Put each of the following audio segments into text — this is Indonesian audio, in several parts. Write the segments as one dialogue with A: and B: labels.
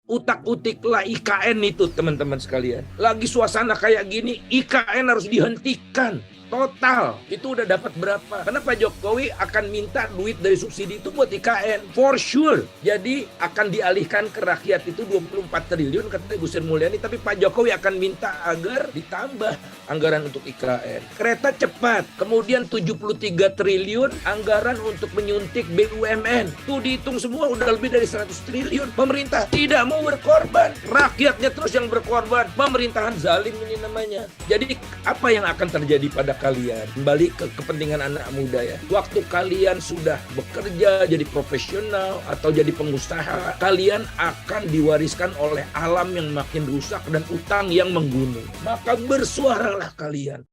A: utak-utiklah IKN itu, teman-teman sekalian. Lagi suasana kayak gini, IKN harus dihentikan. Total, itu udah dapat berapa? Karena Pak Jokowi akan minta duit dari subsidi itu buat IKN, for sure. Jadi akan dialihkan ke rakyat itu 24 triliun, kata Ibu Sri Mulyani, tapi Pak Jokowi akan minta agar ditambah anggaran untuk IKN. Kereta cepat, kemudian 73 triliun anggaran untuk menyuntik BUMN. Tuh dihitung semua udah lebih dari 100 triliun. Pemerintah tidak mau berkorban, rakyatnya terus yang berkorban. Pemerintahan zalim ini namanya. Jadi apa yang akan terjadi pada kalian? Kembali ke kepentingan anak muda ya. Waktu kalian sudah bekerja jadi profesional atau jadi pengusaha, kalian akan diwariskan oleh alam yang makin rusak dan utang yang menggunung. Maka bersuaralah kalian.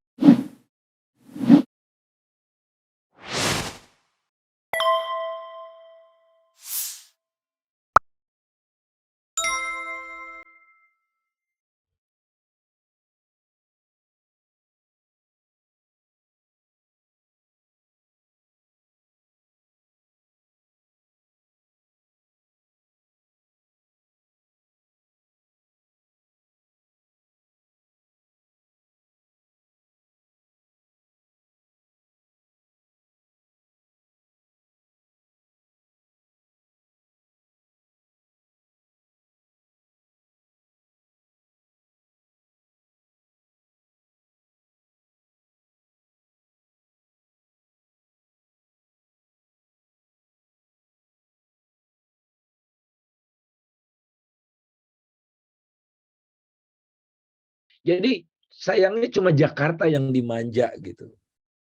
A: Jadi sayangnya cuma Jakarta yang dimanja gitu.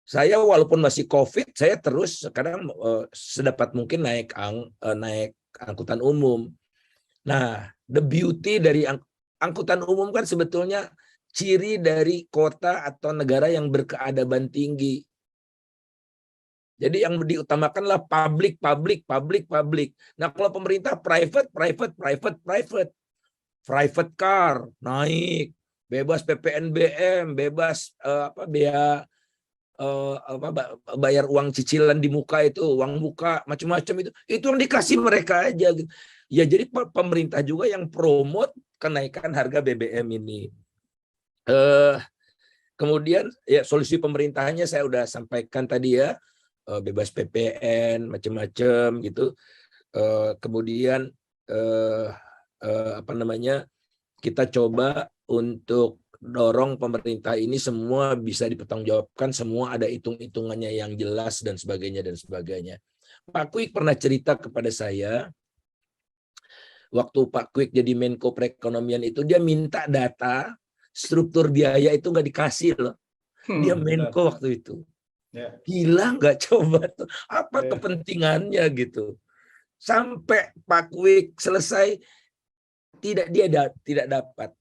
A: Saya walaupun masih COVID, saya terus sekarang sedapat mungkin naik angkutan umum. Nah, the beauty dari angkutan umum kan sebetulnya ciri dari kota atau negara yang berkeadaban tinggi. Jadi yang diutamakanlah public, public, public, public. Nah, kalau pemerintah private, private, private, private. Private car naik, bebas PPNBM, bebas biaya bayar uang cicilan di muka itu, uang muka macam-macam itu yang dikasih mereka aja gitu. Ya jadi pemerintah juga yang promote kenaikan harga BBM ini. Kemudian ya solusi pemerintahnya saya udah sampaikan tadi ya, bebas PPN macam-macam gitu. Kemudian apa namanya, kita coba untuk dorong pemerintah ini semua bisa dipertanggungjawabkan, semua ada hitung-hitungannya yang jelas dan sebagainya dan sebagainya. Pak Kwik pernah cerita kepada saya, waktu Pak Kwik jadi Menko Perekonomian itu dia minta data struktur biaya itu nggak dikasih loh. Dia Menko waktu itu. Gila nggak coba tuh apa kepentingannya gitu. Sampai Pak Kwik selesai tidak dapat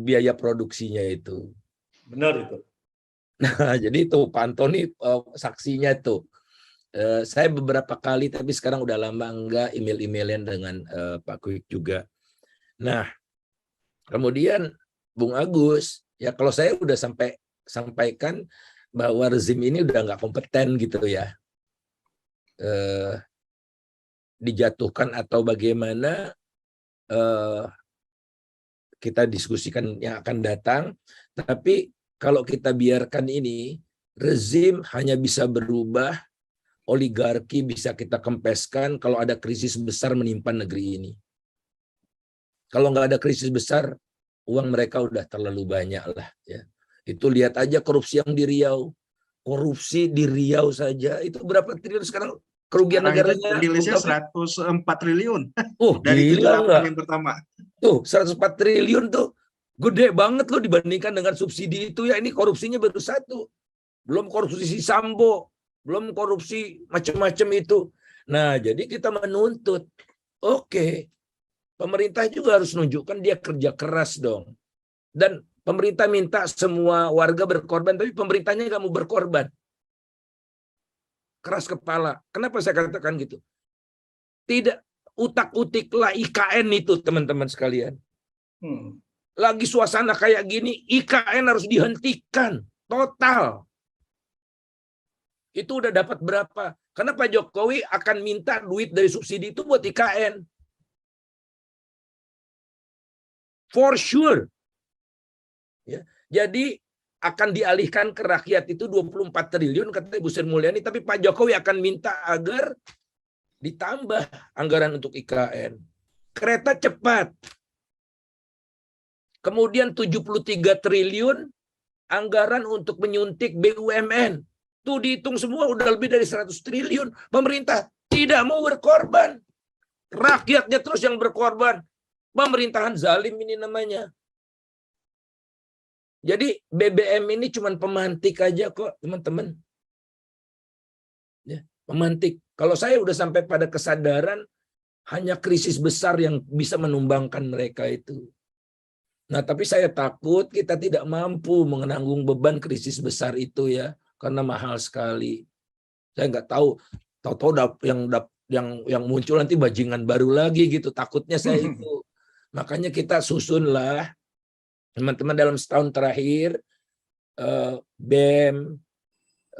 A: biaya produksinya itu.
B: Benar itu.
A: Nah, jadi itu Pak Antoni saksinya tuh. Saya beberapa kali tapi sekarang udah lama enggak email-emailan dengan Pak Kwik juga. Nah, kemudian Bung Agus, ya kalau saya udah sampaikan bahwa rezim ini udah nggak kompeten gitu ya. Dijatuhkan atau bagaimana kita diskusikan yang akan datang, tapi kalau kita biarkan ini, rezim hanya bisa berubah, oligarki bisa kita kempeskan kalau ada krisis besar menimpa negeri ini. Kalau nggak ada krisis besar, uang mereka udah terlalu banyak lah. Ya. Itu lihat aja korupsi yang di Riau. Korupsi di Riau saja, itu berapa triliun sekarang kerugian
B: Sekarang
A: negaranya?
B: rilisnya 104 triliun dari
A: Gila
B: 78
A: nggak?
B: yang pertama.
A: Tuh, 104 triliun tuh. Gede banget loh dibandingkan dengan subsidi itu ya. Ini korupsinya baru satu. Belum korupsi Sambo. Belum korupsi macam-macam itu. Nah, jadi kita menuntut. Oke, pemerintah juga harus menunjukkan dia kerja keras dong. Dan pemerintah minta semua warga berkorban, tapi pemerintahnya nggak mau berkorban. Keras kepala. Kenapa saya katakan gitu? Tidak utak-utiklah IKN itu, teman-teman sekalian. Lagi suasana kayak gini, IKN harus dihentikan total. Itu udah dapat berapa? Karena Pak Jokowi akan minta duit dari subsidi itu buat IKN. For sure. Ya. Jadi akan dialihkan ke rakyat itu 24 triliun kata Ibu Sri Mulyani, tapi Pak Jokowi akan minta agar ditambah anggaran untuk IKN. Kereta cepat. Kemudian 73 triliun anggaran untuk menyuntik BUMN. Tuh dihitung semua udah lebih dari 100 triliun. Pemerintah tidak mau berkorban. Rakyatnya terus yang berkorban. Pemerintahan zalim ini namanya. Jadi BBM ini cuma pemantik aja kok, teman-teman. Ya, pemantik. Kalau saya udah sampai pada kesadaran, hanya krisis besar yang bisa menumbangkan mereka itu. Nah, tapi saya takut kita tidak mampu menanggung beban krisis besar itu ya, karena mahal sekali. Saya nggak tahu, tahu-tahu yang muncul nanti bajingan baru lagi gitu. Takutnya saya itu. Makanya kita susunlah teman-teman dalam setahun terakhir BEM,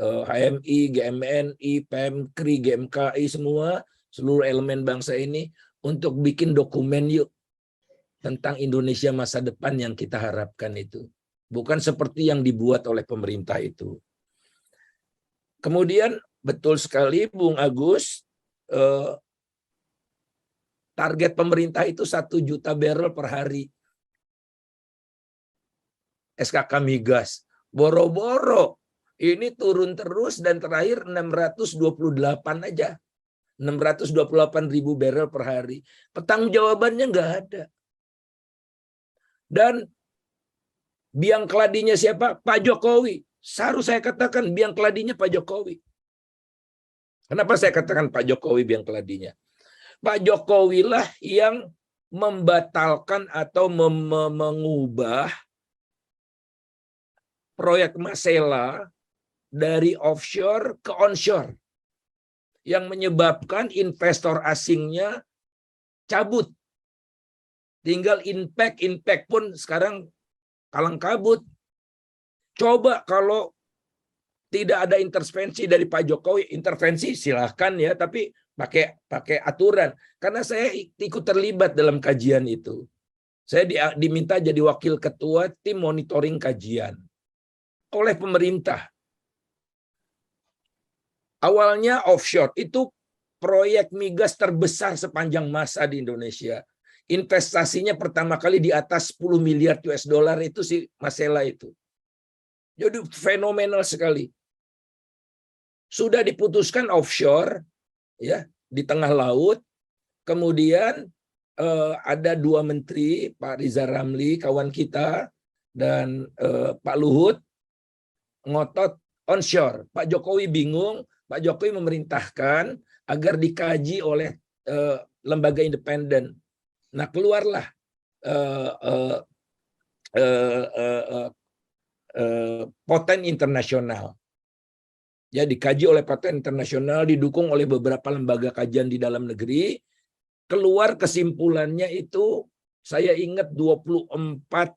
A: HMI, GMNI, PMKRI, GMKI semua seluruh elemen bangsa ini untuk bikin dokumen yuk tentang Indonesia masa depan yang kita harapkan itu. Bukan seperti yang dibuat oleh pemerintah itu. Kemudian betul sekali Bung Agus, target pemerintah itu 1 juta barrel per hari. SKK migas. Boro-boro. Ini turun terus dan terakhir 628 aja. 628.000 barrel per hari. Pertanggungjawabannya nggak ada. Dan biang keladinya siapa? Pak Jokowi. Seharusnya saya katakan biang keladinya Pak Jokowi. Kenapa saya katakan Pak Jokowi biang keladinya? Pak Jokowi lah yang membatalkan atau mengubah proyek Masela dari offshore ke onshore yang menyebabkan investor asingnya cabut. Tinggal impact pun sekarang kalang kabut. Coba kalau tidak ada intervensi dari Pak Jokowi, intervensi silahkan ya, tapi pakai aturan. Karena saya ikut terlibat dalam kajian itu. Saya diminta jadi wakil ketua tim monitoring kajian oleh pemerintah. Awalnya offshore, itu proyek migas terbesar sepanjang masa di Indonesia. Investasinya pertama kali di atas 10 miliar US dollar itu si Masela itu. Jadi fenomenal sekali. Sudah diputuskan offshore ya di tengah laut. Kemudian ada 2 menteri, Pak Riza Ramli kawan kita dan Pak Luhut ngotot onshore. Pak Jokowi bingung, Pak Jokowi memerintahkan agar dikaji oleh lembaga independen. Nah, keluarlah Poten Internasional. Ya, dikaji oleh Poten Internasional, didukung oleh beberapa lembaga kajian di dalam negeri. Keluar kesimpulannya itu, saya ingat 24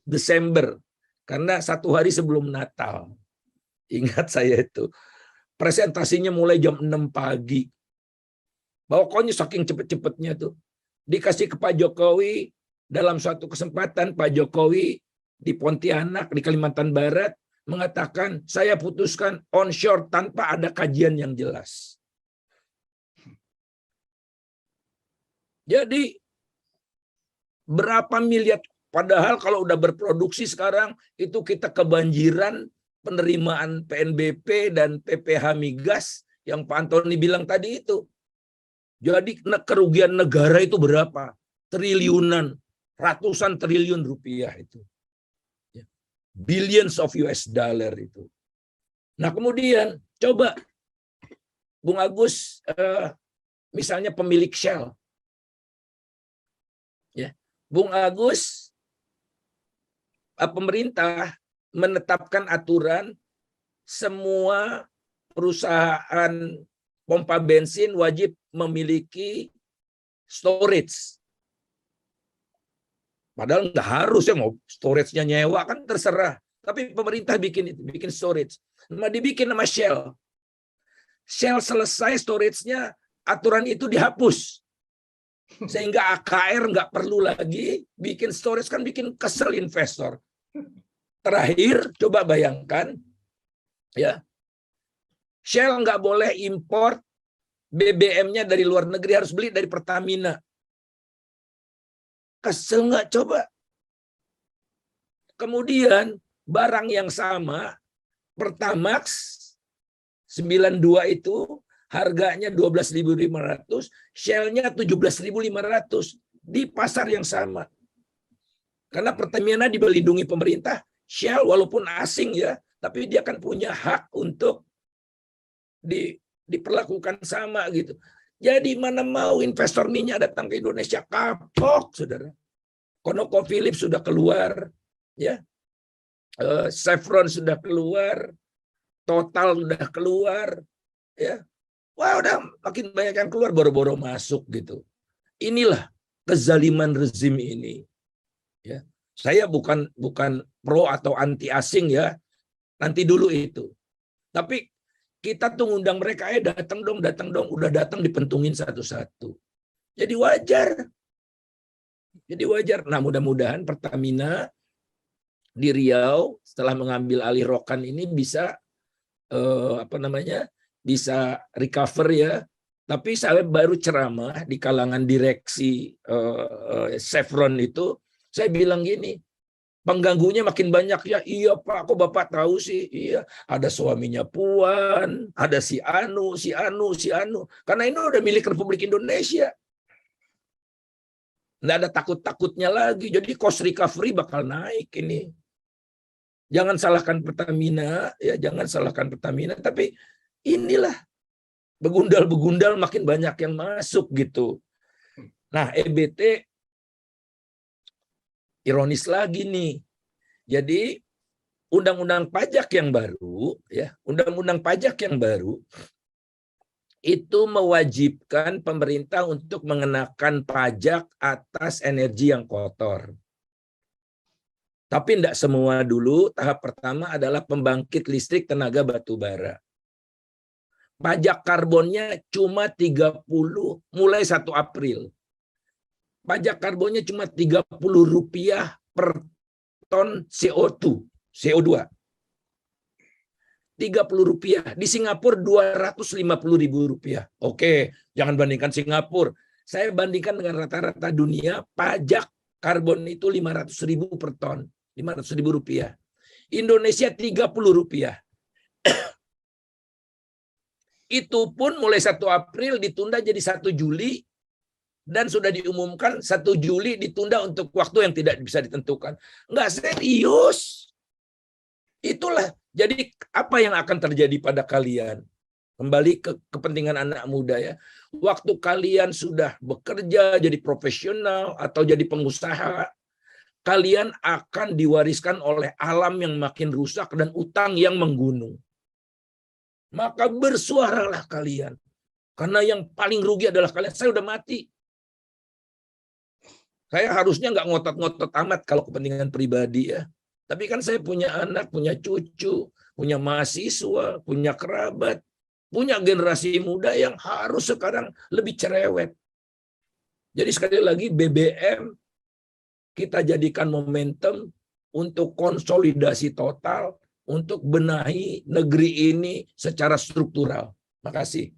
A: Desember. Karena 1 hari sebelum Natal. Ingat saya itu. Presentasinya mulai jam 6 pagi. Pokoknya saking cepet-cepetnya tuh. Dikasih ke Pak Jokowi, dalam suatu kesempatan Pak Jokowi di Pontianak, di Kalimantan Barat, mengatakan, saya putuskan onshore tanpa ada kajian yang jelas. Jadi, berapa miliar, padahal kalau udah berproduksi sekarang, itu kita kebanjiran penerimaan PNBP dan PPH migas yang Pak Antoni bilang tadi itu. Jadi kerugian negara itu berapa? Triliunan, ratusan triliun rupiah itu. Billions of US dollar itu. Nah kemudian coba Bung Agus, misalnya pemilik Shell. Ya, Bung Agus, pemerintah menetapkan aturan semua perusahaan pompa bensin wajib memiliki storage. Padahal nggak harus ya, mau storage-nya nyewa kan terserah. Tapi pemerintah bikin storage. Nah, dibikin sama Shell. Shell selesai storage-nya, aturan itu dihapus. Sehingga AKR nggak perlu lagi bikin storage, kan bikin kesel investor. Terakhir, coba bayangkan, ya, Shell nggak boleh import BBM-nya dari luar negeri, harus beli dari Pertamina. Kesel nggak coba? Kemudian barang yang sama, Pertamax 92 itu harganya 12.500, Shell-nya 17.500 di pasar yang sama. Karena Pertamina dilindungi pemerintah, Shell walaupun asing ya, tapi dia kan punya hak untuk diperlakukan sama gitu. Jadi mana mau investor minyak datang ke Indonesia, kapok, saudara. ConocoPhillips sudah keluar, ya, Chevron sudah keluar, Total sudah keluar, ya. Wah, udah makin banyak yang keluar, boro-boro masuk gitu. Inilah kezaliman rezim ini. Ya, saya bukan pro atau anti asing ya. Nanti dulu itu. Tapi kita tuh ngundang mereka, datang dong, udah datang dipentungin satu-satu. Jadi wajar. Nah, mudah-mudahan Pertamina di Riau setelah mengambil alih Rokan ini bisa bisa recover ya. Tapi saya baru ceramah di kalangan direksi Chevron itu, saya bilang gini, pengganggunya makin banyak ya. Iya Pak, kok Bapak tahu sih? Iya, ada suaminya Puan, ada si Anu. Karena ini udah milik Republik Indonesia. Nggak ada takut-takutnya lagi. Jadi cost recovery bakal naik ini. Jangan salahkan Pertamina, ya, tapi inilah begundal makin banyak yang masuk gitu. Nah, EBT ironis lagi nih. Jadi undang-undang pajak yang baru, ya, undang-undang pajak yang baru itu mewajibkan pemerintah untuk mengenakan pajak atas energi yang kotor. Tapi tidak semua dulu. Tahap pertama adalah pembangkit listrik tenaga batu bara. Pajak karbonnya cuma 30 mulai 1 April. Pajak karbonnya cuma Rp30 per ton CO2. Rp30. Di Singapura Rp250.000. Oke, jangan bandingkan Singapura. Saya bandingkan dengan rata-rata dunia, pajak karbon itu Rp500.000 per ton. Rp500.000. Indonesia Rp30. Itu pun mulai 1 April ditunda jadi 1 Juli, dan sudah diumumkan 1 Juli ditunda untuk waktu yang tidak bisa ditentukan. Nggak serius. Itulah. Jadi apa yang akan terjadi pada kalian? Kembali ke kepentingan anak muda ya. Waktu kalian sudah bekerja jadi profesional atau jadi pengusaha, kalian akan diwariskan oleh alam yang makin rusak dan utang yang menggunung. Maka bersuaralah kalian. Karena yang paling rugi adalah kalian. Saya udah mati. Saya harusnya nggak ngotot-ngotot amat kalau kepentingan pribadi ya. Tapi kan saya punya anak, punya cucu, punya mahasiswa, punya kerabat, punya generasi muda yang harus sekarang lebih cerewet. Jadi sekali lagi BBM kita jadikan momentum untuk konsolidasi total, untuk benahi negeri ini secara struktural. Makasih.